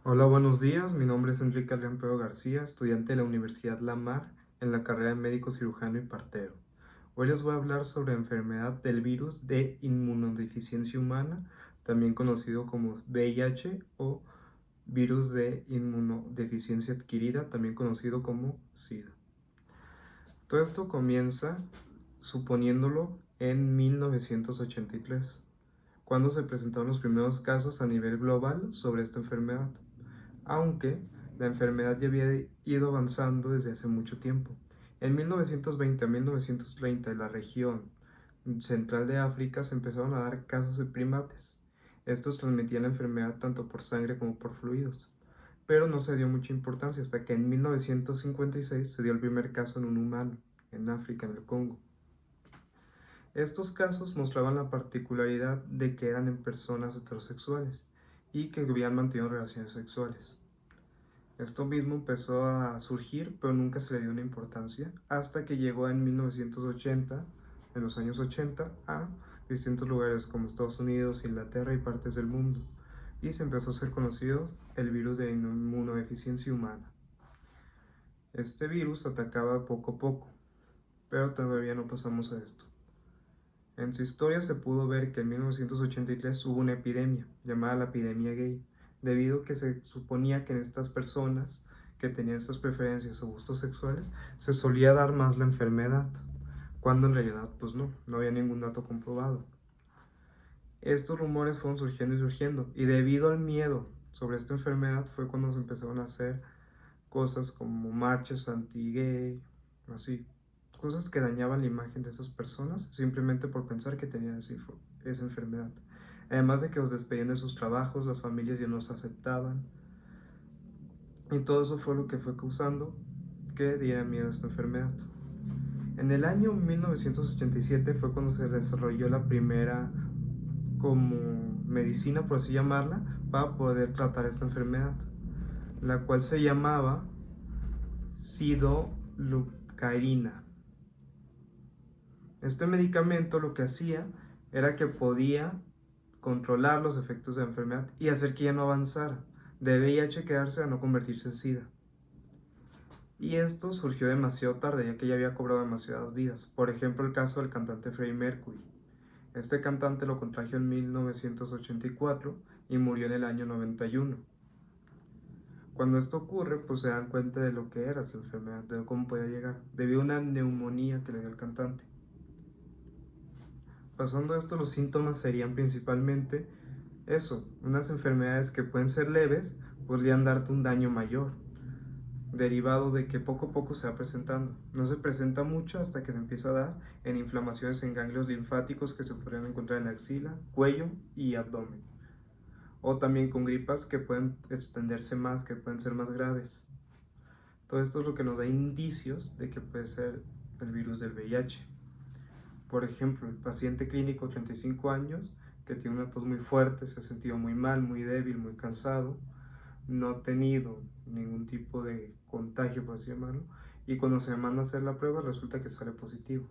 Hola, buenos días. Mi nombre es Enrique León García, estudiante de la Universidad La Mar en la carrera de médico cirujano y partero. Hoy les voy a hablar sobre la enfermedad del virus de inmunodeficiencia humana, también conocido como VIH o virus de inmunodeficiencia adquirida, también conocido como SIDA. Todo esto comienza suponiéndolo en 1983, cuando se presentaron los primeros casos a nivel global sobre esta enfermedad, aunque la enfermedad ya había ido avanzando desde hace mucho tiempo. En 1920 a 1930, en la región central de África se empezaron a dar casos de primates. Estos transmitían la enfermedad tanto por sangre como por fluidos, pero no se dio mucha importancia hasta que en 1956 se dio el primer caso en un humano, en África, en el Congo. Estos casos mostraban la particularidad de que eran en personas heterosexuales y que habían mantenido relaciones sexuales. Esto mismo empezó a surgir, pero nunca se le dio una importancia, hasta que llegó en 1980, en los años 80, a distintos lugares como Estados Unidos, Inglaterra y partes del mundo, y se empezó a ser conocido el virus de inmunodeficiencia humana. Este virus atacaba poco a poco, pero todavía no pasamos a esto. En su historia se pudo ver que en 1983 hubo una epidemia, llamada la epidemia gay, debido a que se suponía que en estas personas que tenían estas preferencias o gustos sexuales se solía dar más la enfermedad, cuando en realidad pues no había ningún dato comprobado. Estos rumores fueron surgiendo y surgiendo, y debido al miedo sobre esta enfermedad fue cuando se empezaron a hacer cosas como marchas anti-gay, así, cosas que dañaban la imagen de esas personas simplemente por pensar que tenían esa enfermedad. Además de que los despedían de sus trabajos, las familias ya no los aceptaban, y todo eso fue lo que fue causando que diera miedo a esta enfermedad. En el año 1987 fue cuando se desarrolló la primera como medicina, por así llamarla, para poder tratar esta enfermedad, la cual se llamaba sidolucairina. Este medicamento lo que hacía era que podía controlar los efectos de la enfermedad y hacer que ya no avanzara, de VIH quedarse a no convertirse en SIDA. Y esto surgió demasiado tarde, ya que ya había cobrado demasiadas vidas. Por ejemplo, el caso del cantante Freddie Mercury. Este cantante lo contrajo en 1984 y murió en el año 91. Cuando esto ocurre, pues se dan cuenta de lo que era esa enfermedad, de cómo podía llegar, debido a una neumonía que le dio el cantante. Pasando esto, los síntomas serían principalmente eso, unas enfermedades que pueden ser leves, podrían darte un daño mayor, derivado de que poco a poco se va presentando. No se presenta mucho hasta que se empieza a dar en inflamaciones en ganglios linfáticos que se podrían encontrar en la axila, cuello y abdomen. O también con gripas que pueden extenderse más, que pueden ser más graves. Todo esto es lo que nos da indicios de que puede ser el virus del VIH. Por ejemplo, el paciente clínico de 35 años que tiene una tos muy fuerte, se ha sentido muy mal, muy débil, muy cansado, no ha tenido ningún tipo de contagio, por así llamarlo, y cuando se manda a hacer la prueba resulta que sale positivo.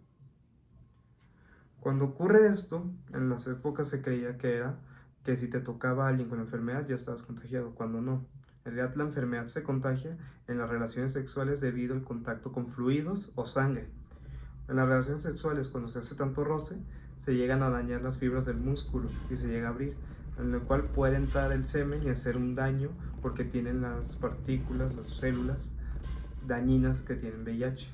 Cuando ocurre esto, en las épocas se creía que era que si te tocaba a alguien con la enfermedad ya estabas contagiado, cuando no. En realidad la enfermedad se contagia en las relaciones sexuales debido al contacto con fluidos o sangre. En las relaciones sexuales, cuando se hace tanto roce, se llegan a dañar las fibras del músculo y se llega a abrir, en lo cual puede entrar el semen y hacer un daño porque tienen las partículas, las células dañinas que tienen VIH.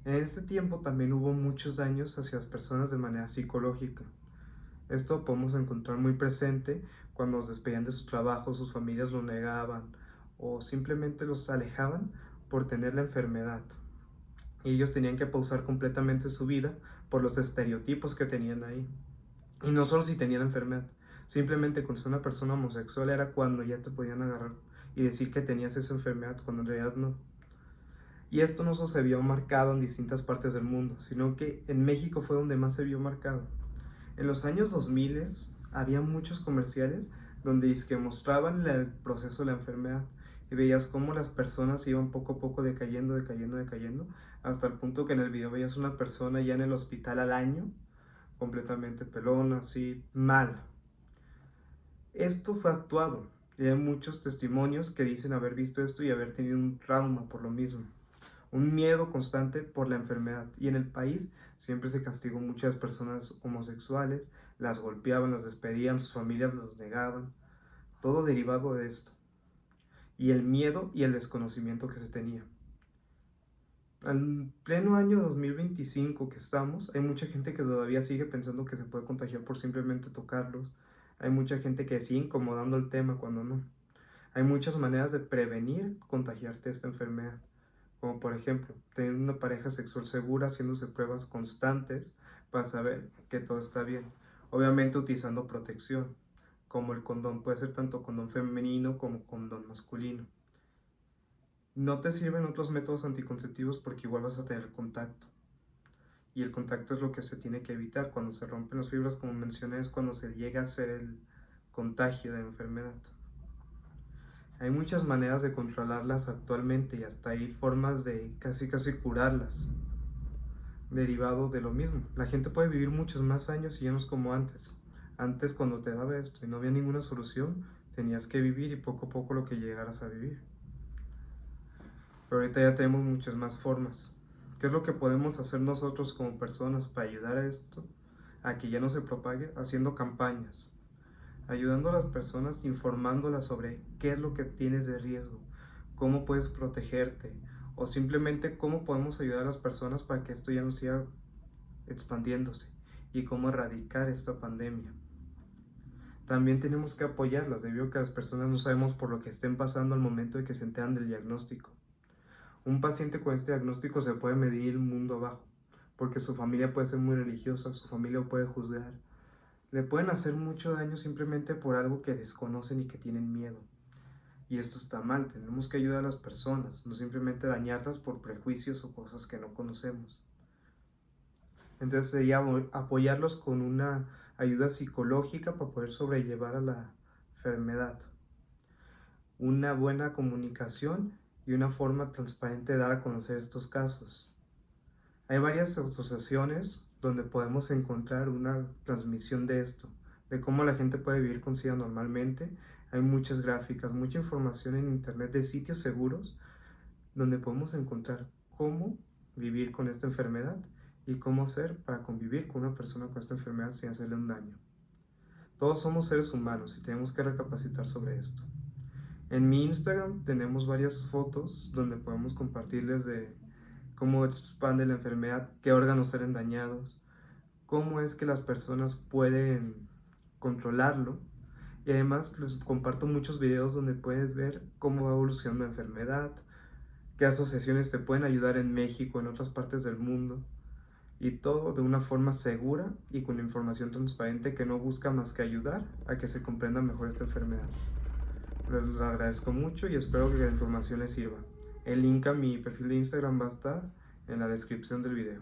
En este tiempo también hubo muchos daños hacia las personas de manera psicológica. Esto podemos encontrar muy presente cuando los despedían de su trabajo, sus familias lo negaban o simplemente los alejaban por tener la enfermedad. Y ellos tenían que pausar completamente su vida por los estereotipos que tenían ahí. Y no solo si tenían la enfermedad, simplemente con ser una persona homosexual era cuando ya te podían agarrar y decir que tenías esa enfermedad cuando en realidad no. Y esto no solo se vio marcado en distintas partes del mundo, sino que en México fue donde más se vio marcado. En los años 2000 había muchos comerciales donde que mostraban el proceso de la enfermedad y veías cómo las personas iban poco a poco decayendo, decayendo, decayendo, hasta el punto que en el video veías una persona ya en el hospital al año, completamente pelona, así, mal. Esto fue actuado y hay muchos testimonios que dicen haber visto esto y haber tenido un trauma por lo mismo, un miedo constante por la enfermedad. Y en el país siempre se castigó muchas personas homosexuales, las golpeaban, las despedían, sus familias los negaban, todo derivado de esto. Y el miedo y el desconocimiento que se tenía. Al pleno año 2025 que estamos, hay mucha gente que todavía sigue pensando que se puede contagiar por simplemente tocarlos. Hay mucha gente que sigue incomodando el tema cuando no. Hay muchas maneras de prevenir contagiarte esta enfermedad, como por ejemplo, tener una pareja sexual segura, haciéndose pruebas constantes para saber que todo está bien. Obviamente utilizando protección, como el condón, puede ser tanto condón femenino como condón masculino. No te sirven otros métodos anticonceptivos porque igual vas a tener contacto. Y el contacto es lo que se tiene que evitar. Cuando se rompen las fibras, como mencioné, es cuando se llega a hacer el contagio de la enfermedad. Hay muchas maneras de controlarlas actualmente y hasta hay formas de casi curarlas, derivado de lo mismo. La gente puede vivir muchos más años y ya no es como antes. Antes, cuando te daba esto y no había ninguna solución, tenías que vivir y poco a poco lo que llegaras a vivir. Pero ahorita ya tenemos muchas más formas. ¿Qué es lo que podemos hacer nosotros como personas para ayudar a esto, a que ya no se propague? Haciendo campañas, ayudando a las personas, informándolas sobre qué es lo que tienes de riesgo, cómo puedes protegerte, o simplemente cómo podemos ayudar a las personas para que esto ya no siga expandiéndose y cómo erradicar esta pandemia. También tenemos que apoyarlas debido a que las personas no sabemos por lo que estén pasando al momento de que se enteran del diagnóstico. Un paciente con este diagnóstico se puede medir el mundo abajo, porque su familia puede ser muy religiosa, su familia lo puede juzgar. Le pueden hacer mucho daño simplemente por algo que desconocen y que tienen miedo. Y esto está mal, tenemos que ayudar a las personas, no simplemente dañarlas por prejuicios o cosas que no conocemos. Entonces sería apoyarlos con una ayuda psicológica para poder sobrellevar a la enfermedad. Una buena comunicación y una forma transparente de dar a conocer estos casos. Hay varias asociaciones donde podemos encontrar una transmisión de esto, de cómo la gente puede vivir con SIDA normalmente. Hay muchas gráficas, mucha información en internet de sitios seguros donde podemos encontrar cómo vivir con esta enfermedad y cómo hacer para convivir con una persona con esta enfermedad sin hacerle un daño. Todos somos seres humanos y tenemos que recapacitar sobre esto. En mi Instagram tenemos varias fotos donde podemos compartirles de cómo expande la enfermedad, qué órganos salen dañados, cómo es que las personas pueden controlarlo. Y además les comparto muchos videos donde puedes ver cómo va evolucionando la enfermedad, qué asociaciones te pueden ayudar en México, en otras partes del mundo. Y todo de una forma segura y con información transparente que no busca más que ayudar a que se comprenda mejor esta enfermedad. Les agradezco mucho y espero que la información les sirva. El link a mi perfil de Instagram va a estar en la descripción del video.